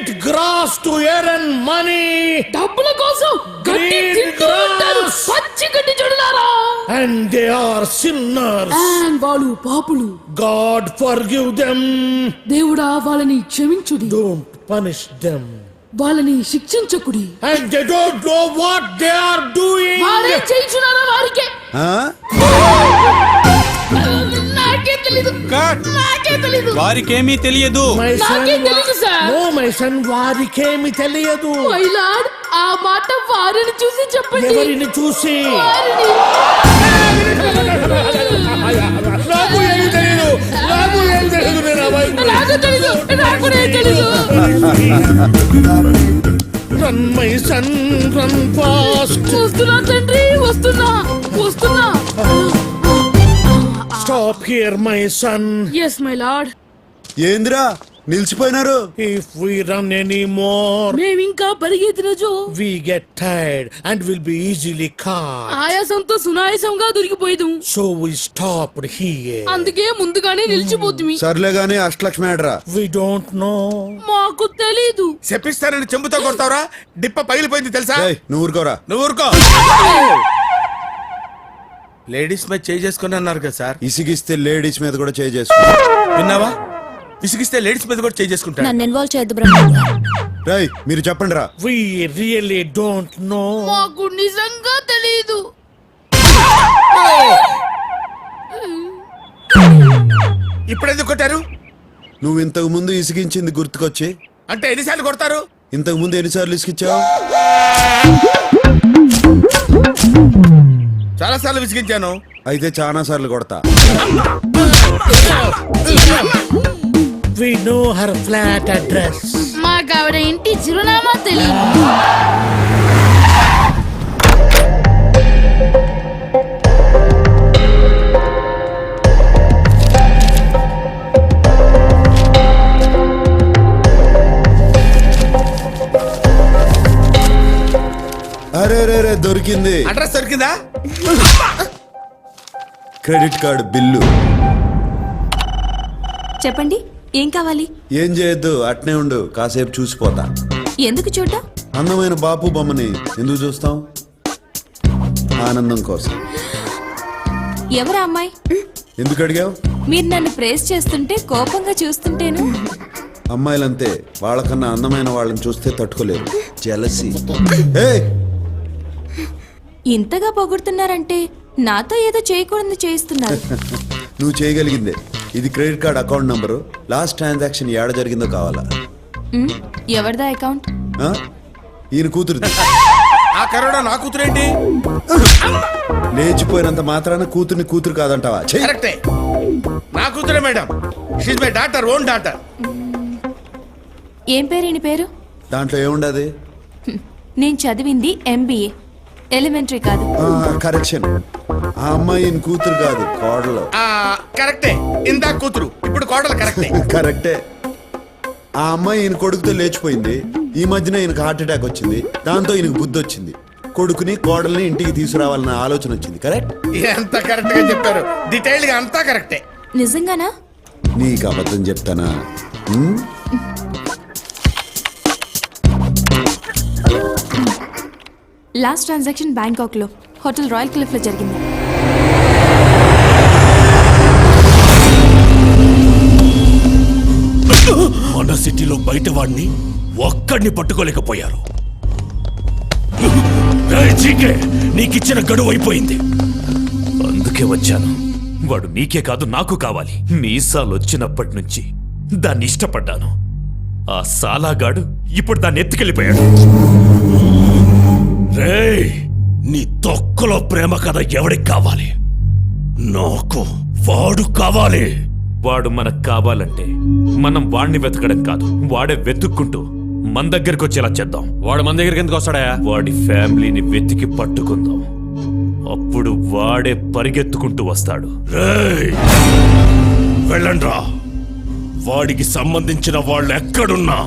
eat grass to earn money. డబ్బుల కోసం గడ్డి Green తింటూ ఉంటారు. grass. పచ్చి గడ్డి చూడలారా. And they are sinners. వాళ్ళు పాపులు. God forgive them. దేవుడా వాళ్ళని క్షమించుడి. Don't punish them. వాళ్ళని శిక్షించకుడి. And they don't know what they are doing. వారే చేయించున్నారా వారికే. ఆ? నాకే తెలీదు. నాకే తెలీదు. వారికేమీ తెలియదు. My son, నాకేం తెలీదు, sir. No, my son, వారికేమి తెలియదు. మై లార్డ్, ఆ మాట వారిని చూసి చెప్పండి. ఎవరిని చూసి? వారిని. నాకు ఏమి తెలియదు. నాకు ఏమి తెలియదు. నేను అమాయకుడిని. నాకు తెలీదు. నాకు కూడా ఏం తెలీదు. Run, my son, run fast. వస్తున్నా తండ్రి, వస్తున్నా. Stop here, my son. Yes my lord. ఏందిరా నిలిచిపోయినారు? If we run anymore, మేమింకా పరిగెత్తిన Joe we get tired and will be easily caught. ఆయాసంతో సునాయాసంగా దొరికిపోయేదు. So we stopped here. అందుకే ముందుగానే నిలిచిపోతుంది. సర్లే గాని అష్టలక్ష్మి ఆడరా. We don't know. మాకు తెలీదు. చెప్పిస్తానని చెంబుతో కొడతావరా? డిప్ప పగిలిపోయింది తెలుసా? ఏయ్, నువ్వు ఊరుకోరా. నువ్వు ఊరుకో. లేడీస్ మీద చేయి చేసుకుని అన్నారు కదా సార్. ఇసిగిస్తే లేడీస్ మీద కూడా చేయి చేసుకో. విన్నావా? విసిగిస్తే లేడీస్ మీద కూడా చేయి చేసుకుంటాను. నన్ను ఇన్వాల్వ్ చేయొద్దు బ్రహ్మ. రేయ్ మీరు చెప్పండి రా. We really don't know. మాకు నిజంగా తెలీదు. ఇప్పుడు ఎందుకు కొట్టారు? నువ్వు ఇంతకు ముందు ఇసిగించింది గుర్తుకొచ్చి. అంటే ఎన్నిసార్లు కొడతారు? ఇంతకు ముందు ఎన్నిసార్లు ఇసిగించావు? చాలా సార్లు విసిగించాను. అయితే చాలా సార్లు కొడతా. We know her flat address. మాకు ఆవిడ ఇంటి చిరునామా తెలీదు. అరే రే రే దొరికింది. అడ్రస్ దొరికిందా? Credit card bill. చెప్పండి, ఏం కావాలి? ఏం చేయొద్దు, అట్నే ఉండు, కాసేపు చూసిపోతా. ఎందుకు చూడ్డా? అందమైన బాపు బొమ్మని ఎందుకు చూస్తాం? ఆనందం కోసం. ఎవరా అమ్మాయి? ఎందుకు అడిగావు? మీరు నన్ను ప్రేస్ చేస్తుంటే కోపంగా చూస్తుంటేను. అమ్మాయిలంతే, వాళ్ళకన్నా అందమైన వాళ్ళని చూస్తే తట్టుకోలేరు. జెలసీ. ఇంతగా పొగుడుతున్నారంటే నాతో ఏదో చేయకూడదు చేయిస్తున్నారు. నువ్వు చేయగలిగిందే. ఇది credit card account number. Last transaction ఏడ జరిగిందో కావాలా? ఎవరిదా అకౌంట్? ఆ? ఈయన కూతురుది. ఆ కరోనా నా కూతురేంటి? లేచిపోయినంత మాత్రాన కూతుర్ని కూతురు కాదంటావా? చెయ్. కరెక్టే, నా కూతురే madam. She's my daughter, own daughter. ఏం పేరు ఈయన పేరు? దాంట్లో ఏముండదు? నేను చదివింది MBA, ఎలిమెంటరీ కాదు. కరెక్షన్. ఆ అమ్మాయి ఈయన కూతురు కాదు, కోడలు. కరెక్టే, ఇందా కూతురు, ఇప్పుడు కోడలు. కరెక్టే. కరెక్టే. ఆ అమ్మాయి ఈయన కొడుకుతో లేచిపోయింది. ఈ మధ్యన ఈయనకు హార్ట్ అటాక్ వచ్చింది. దాంతో ఈయనకు బుద్ధి వచ్చింది. కొడుకుని కోడల్ని ఇంటికి తీసుకురావాలన్న ఆలోచన వచ్చింది. కరెక్ట్? ఎంత కరెక్ట్ గా చెప్పారు. డీటెయిల్డ్ గా అంతా కరెక్టే. నిజంగానా? నీకు అబద్ధం చెప్తానా? లాస్ట్ ట్రాన్సాక్షన్ బ్యాంకాక్ లో హోటల్ రాయల్ క్లిఫ్ లో జరిగింది. మన సిటీలో బయట వాడిని ఒక్కడిని పట్టుకోలేకపోయారు. నీకిచ్చిన గడువు అయిపోయింది. అందుకే వచ్చాను. వాడు నీకే కాదు నాకు కావాలి. మీసాలు వచ్చినప్పటి నుంచి దాన్ని ఇష్టపడ్డాను. ఆ సాలాగాడు ఇప్పుడు దాన్ని ఎత్తుకెళ్ళిపోయాడు. రేయ్, నీ తొక్కలో ప్రేమ కథ ఎవడికి కావాలి? నాకు వాడు కావాలి. వాడు మనకు కావాలంటే మనం వాడిని వెతకడం కాదు, వాడే వెతుక్కుంటూ మన దగ్గరికి వచ్చేలా చేద్దాం. వాడు మన దగ్గరికి ఎందుకు వస్తాడా? వాడి ఫ్యామిలీని వెతికి పట్టుకుందాం. అప్పుడు వాడే పరిగెత్తుకుంటూ వస్తాడు. రేయ్, వెళ్ళండ్రా. వాడికి సంబంధించిన వాళ్ళు ఎక్కడున్నా